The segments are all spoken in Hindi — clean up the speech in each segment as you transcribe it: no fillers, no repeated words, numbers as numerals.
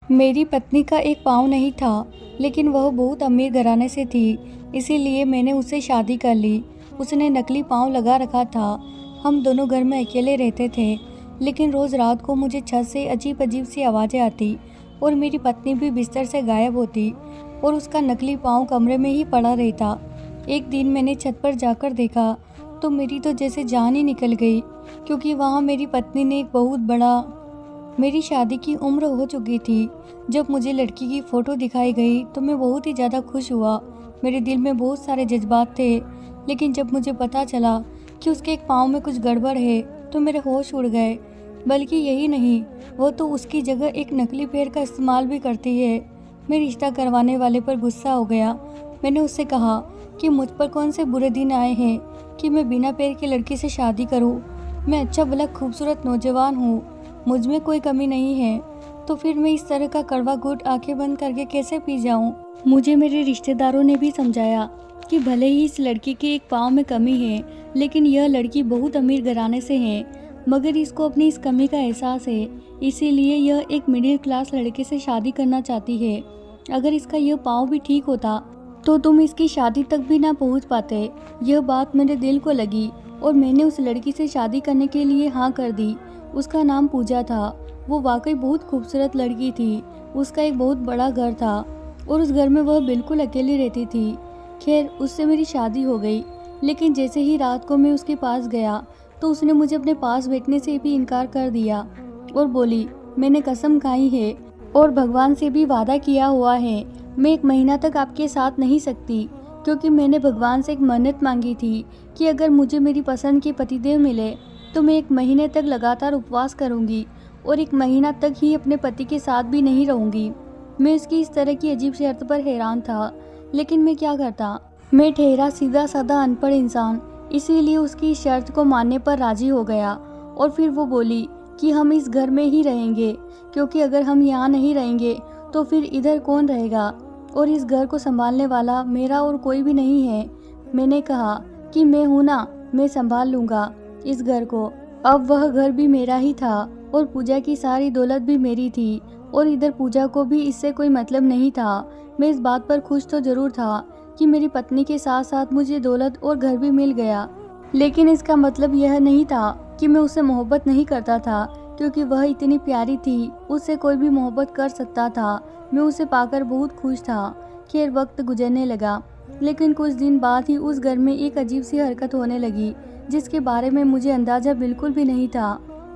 मेरी पत्नी का एक पाँव नहीं था, लेकिन वह बहुत अमीर घराने से थी, इसीलिए मैंने उससे शादी कर ली। उसने नकली पाँव लगा रखा था। हम दोनों घर में अकेले रहते थे, लेकिन रोज़ रात को मुझे छत से अजीब अजीब सी आवाज़ें आती और मेरी पत्नी भी बिस्तर से गायब होती और उसका नकली पाँव कमरे में ही पड़ा रहता। एक दिन मैंने छत पर जाकर देखा तो मेरी तो जैसे जान ही निकल गई, क्योंकि वहाँ मेरी पत्नी ने एक बहुत बड़ा मेरी शादी की उम्र हो चुकी थी। जब मुझे लड़की की फ़ोटो दिखाई गई तो मैं बहुत ही ज़्यादा खुश हुआ। मेरे दिल में बहुत सारे जज्बात थे, लेकिन जब मुझे पता चला कि उसके एक पाँव में कुछ गड़बड़ है तो मेरे होश उड़ गए। बल्कि यही नहीं, वो तो उसकी जगह एक नकली पैर का इस्तेमाल भी करती है। मैं रिश्ता करवाने वाले पर गुस्सा हो गया। मैंने उससे कहा कि मुझ पर कौन से बुरे दिन आए हैं कि मैं बिना पैर की लड़की से शादी करूं। मैं अच्छा भला खूबसूरत नौजवान हूं, मुझ में कोई कमी नहीं है, तो फिर मैं इस तरह का कड़वा घूंट आंखें बंद करके कैसे पी जाऊं। मुझे मेरे रिश्तेदारों ने भी समझाया कि भले ही इस लड़की के एक पाँव में कमी है, लेकिन यह लड़की बहुत अमीर घराने से है, मगर इसको अपनी इस कमी का एहसास है, इसीलिए यह एक मिडिल क्लास लड़के से शादी करना चाहती है। अगर इसका यह पाँव भी ठीक होता तो तुम इसकी शादी तक भी ना पहुंच पाते। यह बात मेरे दिल को लगी और मैंने उस लड़की से शादी करने के लिए हाँ कर दी। उसका नाम पूजा था। वो वाकई बहुत खूबसूरत लड़की थी। उसका एक बहुत बड़ा घर था और उस घर में वह बिल्कुल अकेली रहती थी। खैर, उससे मेरी शादी हो गई, लेकिन जैसे ही रात को मैं उसके पास गया तो उसने मुझे अपने पास बैठने से भी इनकार कर दिया और बोली, मैंने कसम खाई है और भगवान से भी वादा किया हुआ है, मैं 1 महीना तक आपके साथ नहीं सकती, क्योंकि मैंने भगवान से एक मन्नत मांगी थी कि अगर मुझे मेरी पसंद के पतिदेव मिले तो मैं 1 महीने तक लगातार उपवास करूंगी और 1 महीना तक ही अपने पति के साथ भी नहीं रहूंगी। मैं उसकी इस तरह की अजीब शर्त पर हैरान था, लेकिन मैं क्या करता। मैं ठहरा सीधा साधा अनपढ़ इंसान, इसीलिए उसकी इस शर्त को मानने पर राजी हो गया। और फिर वो बोली कि हम इस घर में ही रहेंगे, क्योंकि अगर हम यहाँ नहीं रहेंगे तो फिर इधर कौन रहेगा, और इस घर को संभालने वाला मेरा और कोई भी नहीं है। मैंने कहा कि मैं हूँ ना, मैं संभाल लूँगा इस घर को। अब वह घर भी मेरा ही था और पूजा की सारी दौलत भी मेरी थी, और इधर पूजा को भी इससे कोई मतलब नहीं था। मैं इस बात पर खुश तो जरूर था कि मेरी पत्नी के साथ साथ मुझे दौलत और घर भी मिल गया, लेकिन इसका मतलब यह नहीं था कि मैं उससे मोहब्बत नहीं करता था, क्योंकि वह इतनी प्यारी थी, उससे कोई भी मोहब्बत कर सकता था। मैं उसे पाकर बहुत खुश था। खैर, वक्त गुजरने लगा, लेकिन कुछ दिन बाद ही उस घर में एक अजीब सी हरकत होने लगी, जिसके बारे में मुझे अंदाज़ा बिल्कुल भी नहीं था।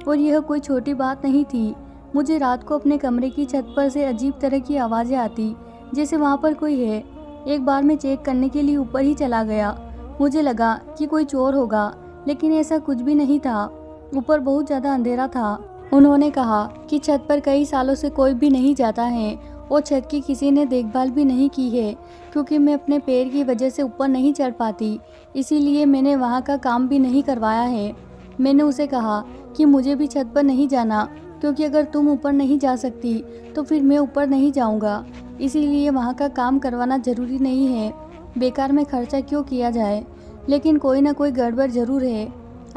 और यह कोई छोटी बात नहीं थी। मुझे रात को अपने कमरे की छत पर से अजीब तरह की आवाज़ें आती, जैसे वहाँ पर कोई है। एक बार मैं चेक करने के लिए ऊपर ही चला गया। मुझे लगा कि कोई चोर होगा, लेकिन ऐसा कुछ भी नहीं था। ऊपर बहुत ज़्यादा अंधेरा था। उन्होंने कहा कि छत पर कई सालों से कोई भी नहीं जाता है और छत की किसी ने देखभाल भी नहीं की है, क्योंकि मैं अपने पैर की वजह से ऊपर नहीं चढ़ पाती, इसीलिए मैंने वहाँ का काम भी नहीं करवाया है। मैंने उसे कहा कि मुझे भी छत पर नहीं जाना, क्योंकि अगर तुम ऊपर नहीं जा सकती तो फिर मैं ऊपर नहीं जाऊँगा, इसीलिए वहाँ का काम करवाना ज़रूरी नहीं है। बेकार में खर्चा क्यों किया जाए। लेकिन कोई ना कोई गड़बड़ ज़रूर है।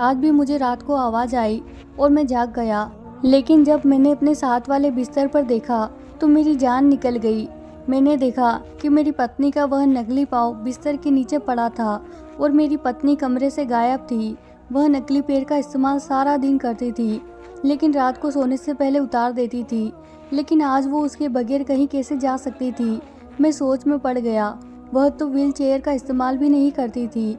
आज भी मुझे रात को आवाज़ आई और मैं जाग गया, लेकिन जब मैंने अपने साथ वाले बिस्तर पर देखा तो मेरी जान निकल गई। मैंने देखा कि मेरी पत्नी का वह नकली पाँव बिस्तर के नीचे पड़ा था और मेरी पत्नी कमरे से गायब थी। वह नकली पैर का इस्तेमाल सारा दिन करती थी, लेकिन रात को सोने से पहले उतार देती थी। लेकिन आज वो उसके बगैर कहीं कैसे जा सकती थी। मैं सोच में पड़ गया। वह तो व्हील चेयर का इस्तेमाल भी नहीं करती थी,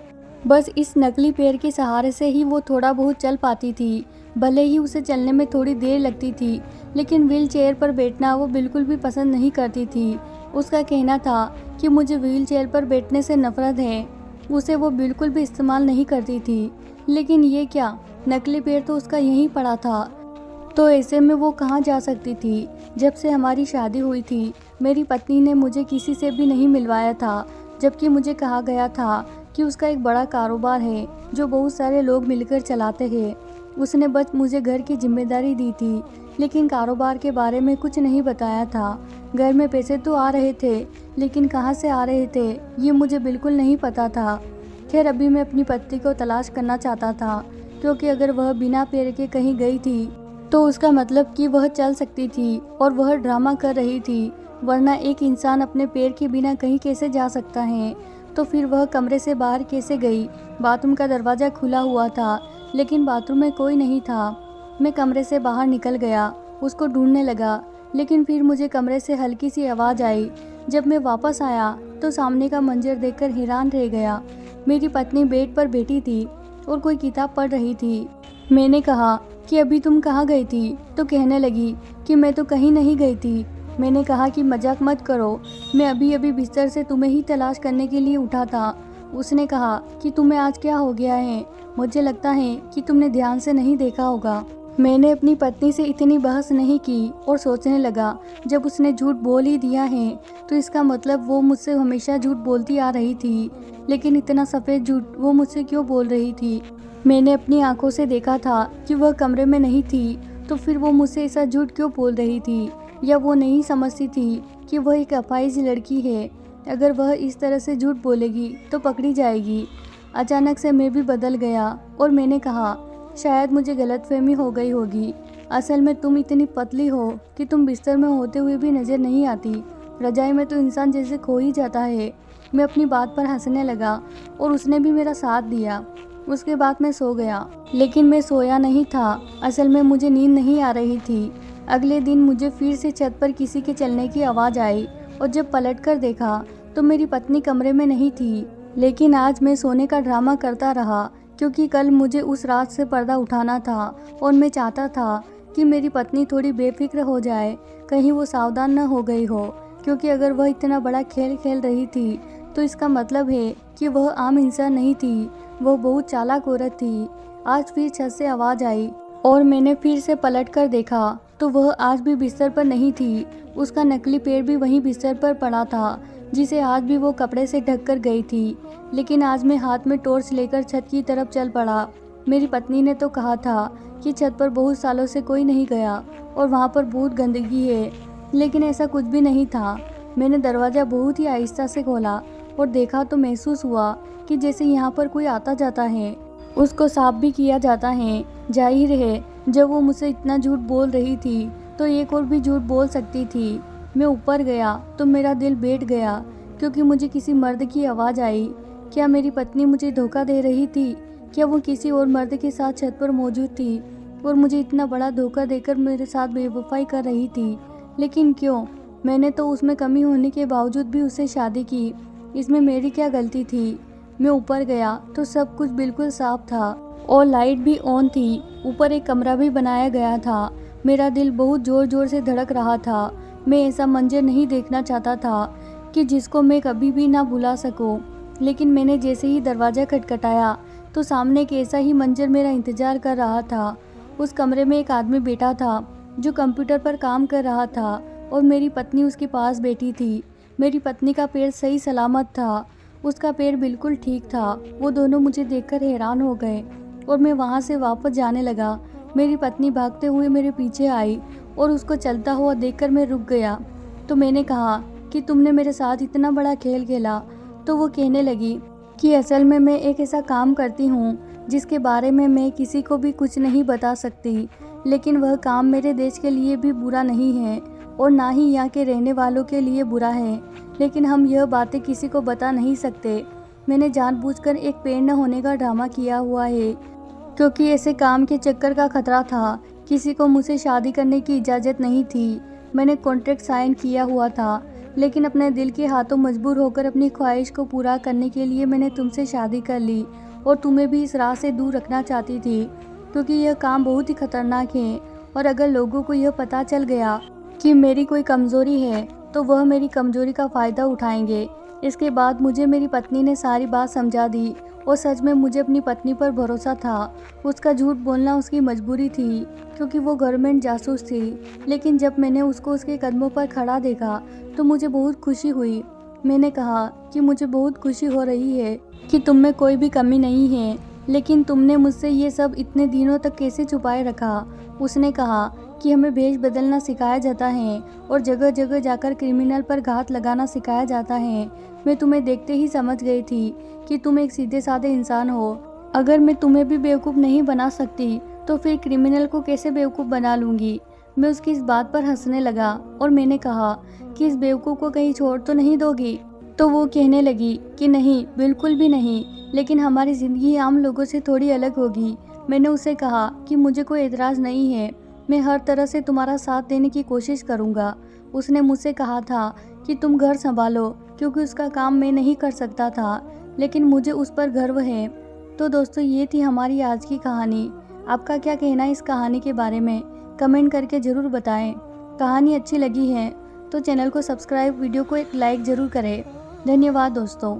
बस इस नकली पैर के सहारे से ही वो थोड़ा बहुत चल पाती थी। भले ही उसे चलने में थोड़ी देर लगती थी, लेकिन व्हील चेयर पर बैठना वो बिल्कुल भी पसंद नहीं करती थी। उसका कहना था कि मुझे व्हील चेयर पर बैठने से नफरत है। उसे वो बिल्कुल भी इस्तेमाल नहीं करती थी। लेकिन ये क्या, नकली पैर तो उसका यहीं पड़ा था, तो ऐसे में वो कहाँ जा सकती थी। जब से हमारी शादी हुई थी, मेरी पत्नी ने मुझे किसी से भी नहीं मिलवाया था, जबकि मुझे कहा गया था कि उसका एक बड़ा कारोबार है जो बहुत सारे लोग मिलकर चलाते हैं। उसने बस मुझे घर की जिम्मेदारी दी थी, लेकिन कारोबार के बारे में कुछ नहीं बताया था। घर में पैसे तो आ रहे थे, लेकिन कहाँ से आ रहे थे ये मुझे बिल्कुल नहीं पता था। खैर, अभी मैं अपनी पत्नी को तलाश करना चाहता था, क्योंकि अगर वह बिना पैर के कहीं गई थी तो उसका मतलब कि वह चल सकती थी और वह ड्रामा कर रही थी, वरना एक इंसान अपने पैर के बिना कहीं कैसे जा सकता है। तो फिर वह कमरे से बाहर कैसे गई? बाथरूम का दरवाज़ा खुला हुआ था, लेकिन बाथरूम में कोई नहीं था। मैं कमरे से बाहर निकल गया, उसको ढूंढने लगा, लेकिन फिर मुझे कमरे से हल्की सी आवाज़ आई। जब मैं वापस आया तो सामने का मंजर देखकर हैरान रह गया। मेरी पत्नी बेड पर बैठी थी और कोई किताब पढ़ रही थी। मैंने कहा कि अभी तुम कहाँ गई थी? तो कहने लगी कि मैं तो कहीं नहीं गई थी। मैंने कहा कि मजाक मत करो, मैं अभी अभी बिस्तर से तुम्हें ही तलाश करने के लिए उठा था। उसने कहा कि तुम्हें आज क्या हो गया है? मुझे लगता है कि तुमने ध्यान से नहीं देखा होगा। मैंने अपनी पत्नी से इतनी बहस नहीं की और सोचने लगा, जब उसने झूठ बोल ही दिया है तो इसका मतलब वो मुझसे हमेशा झूठ बोलती आ रही थी। लेकिन इतना सफ़ेद झूठ वो मुझसे क्यों बोल रही थी? मैंने अपनी आंखों से देखा था कि वह कमरे में नहीं थी, तो फिर वो मुझसे ऐसा झूठ क्यों बोल रही थी? या वो नहीं समझती थी कि वह एक अपाहिज लड़की है? अगर वह इस तरह से झूठ बोलेगी तो पकड़ी जाएगी। अचानक से मैं भी बदल गया और मैंने कहा, शायद मुझे गलतफहमी हो गई होगी। असल में तुम इतनी पतली हो कि तुम बिस्तर में होते हुए भी नज़र नहीं आती। रजाई में तो इंसान जैसे खो ही जाता है। मैं अपनी बात पर हंसने लगा और उसने भी मेरा साथ दिया। उसके बाद मैं सो गया, लेकिन मैं सोया नहीं था। असल में मुझे नींद नहीं आ रही थी। अगले दिन मुझे फिर से छत पर किसी के चलने की आवाज़ आई और जब पलटकर देखा तो मेरी पत्नी कमरे में नहीं थी। लेकिन आज मैं सोने का ड्रामा करता रहा, क्योंकि कल मुझे उस रात से पर्दा उठाना था और मैं चाहता था कि मेरी पत्नी थोड़ी बेफिक्र हो जाए, कहीं वो सावधान न हो गई हो। क्योंकि अगर वह इतना बड़ा खेल खेल रही थी तो इसका मतलब है कि वह आम इंसान नहीं थी, वह बहुत चालाक औरत थी। आज फिर छत से आवाज़ आई और मैंने फिर से पलटकर देखा तो वह आज भी बिस्तर पर नहीं थी। उसका नकली पैर भी वहीं बिस्तर पर पड़ा था, जिसे आज भी वो कपड़े से ढक कर गई थी। लेकिन आज मैं हाथ में टॉर्च लेकर छत की तरफ चल पड़ा। मेरी पत्नी ने तो कहा था कि छत पर बहुत सालों से कोई नहीं गया और वहाँ पर बहुत गंदगी है, लेकिन ऐसा कुछ भी नहीं था। मैंने दरवाज़ा बहुत ही आहिस्ता से खोला और देखा तो महसूस हुआ कि जैसे यहाँ पर कोई आता जाता है। उसको साफ भी किया जाता है। जाहिर है, जब वो मुझसे इतना झूठ बोल रही थी तो एक और भी झूठ बोल सकती थी। मैं ऊपर गया तो मेरा दिल बैठ गया, क्योंकि मुझे किसी मर्द की आवाज़ आई। क्या मेरी पत्नी मुझे धोखा दे रही थी? क्या वो किसी और मर्द के साथ छत पर मौजूद थी और मुझे इतना बड़ा धोखा देकर मेरे साथ बेवफाई कर रही थी? लेकिन क्यों? मैंने तो उसमें कमी होने के बावजूद भी उससे शादी की। इसमें मेरी क्या गलती थी? मैं ऊपर गया तो सब कुछ बिल्कुल साफ था और लाइट भी ऑन थी। ऊपर एक कमरा भी बनाया गया था। मेरा दिल बहुत ज़ोर ज़ोर से धड़क रहा था। मैं ऐसा मंजर नहीं देखना चाहता था कि जिसको मैं कभी भी ना भुला सकूं। लेकिन मैंने जैसे ही दरवाज़ा खटखटाया तो सामने एक ऐसा ही मंजर मेरा इंतज़ार कर रहा था। उस कमरे में एक आदमी बैठा था जो कंप्यूटर पर काम कर रहा था और मेरी पत्नी उसके पास बैठी थी। मेरी पत्नी का पैर सही सलामत था, उसका पैर बिल्कुल ठीक था। वो दोनों मुझे देखकर हैरान हो गए और मैं वहाँ से वापस जाने लगा। मेरी पत्नी भागते हुए मेरे पीछे आई और उसको चलता हुआ देखकर मैं रुक गया। तो मैंने कहा कि तुमने मेरे साथ इतना बड़ा खेल खेला। तो वो कहने लगी कि असल में मैं एक ऐसा काम करती हूँ जिसके बारे में मैं किसी को भी कुछ नहीं बता सकती। लेकिन वह काम मेरे देश के लिए भी बुरा नहीं है और ना ही यहाँ के रहने वालों के लिए बुरा है, लेकिन हम यह बातें किसी को बता नहीं सकते। मैंने जानबूझकर एक पैर न होने का ड्रामा किया हुआ है, क्योंकि ऐसे काम के चक्कर का खतरा था। किसी को मुझसे शादी करने की इजाज़त नहीं थी। मैंने कॉन्ट्रैक्ट साइन किया हुआ था, लेकिन अपने दिल के हाथों मजबूर होकर अपनी ख्वाहिश को पूरा करने के लिए मैंने तुमसे शादी कर ली और तुम्हें भी इस राह से दूर रखना चाहती थी, क्योंकि यह काम बहुत ही खतरनाक है और अगर लोगों को यह पता चल गया कि मेरी कोई कमज़ोरी है तो वह मेरी कमज़ोरी का फ़ायदा उठाएंगे। इसके बाद मुझे मेरी पत्नी ने सारी बात समझा दी और सच में मुझे अपनी पत्नी पर भरोसा था। उसका झूठ बोलना उसकी मजबूरी थी, क्योंकि वो गवर्नमेंट जासूस थी। लेकिन जब मैंने उसको उसके कदमों पर खड़ा देखा तो मुझे बहुत खुशी हुई। मैंने कहा कि मुझे बहुत खुशी हो रही है कि तुम में कोई भी कमी नहीं है, लेकिन तुमने मुझसे ये सब इतने दिनों तक कैसे छुपाए रखा? उसने कहा कि हमें भेष बदलना सिखाया जाता है और जगह जगह जाकर क्रिमिनल पर घात लगाना सिखाया जाता है। मैं तुम्हें देखते ही समझ गई थी कि तुम एक सीधे साधे इंसान हो। अगर मैं तुम्हें भी बेवकूफ़ नहीं बना सकती तो फिर क्रिमिनल को कैसे बेवकूफ़ बना लूँगी। मैं उसकी इस बात पर हंसने लगा और मैंने कहा कि इस बेवकूफ़ को कहीं छोड़ तो नहीं दोगी। तो वो कहने लगी कि नहीं, बिल्कुल भी नहीं, लेकिन हमारी ज़िंदगी आम लोगों से थोड़ी अलग होगी। मैंने उसे कहा कि मुझे कोई एतराज़ नहीं है, मैं हर तरह से तुम्हारा साथ देने की कोशिश करूँगा। उसने मुझसे कहा था कि तुम घर संभालो, क्योंकि उसका काम मैं नहीं कर सकता था, लेकिन मुझे उस पर गर्व है। तो दोस्तों, ये थी हमारी आज की कहानी। आपका क्या कहना है इस कहानी के बारे में? कमेंट करके ज़रूर बताएं। कहानी अच्छी लगी है तो चैनल को सब्सक्राइब, वीडियो को एक लाइक ज़रूर करें। धन्यवाद दोस्तों।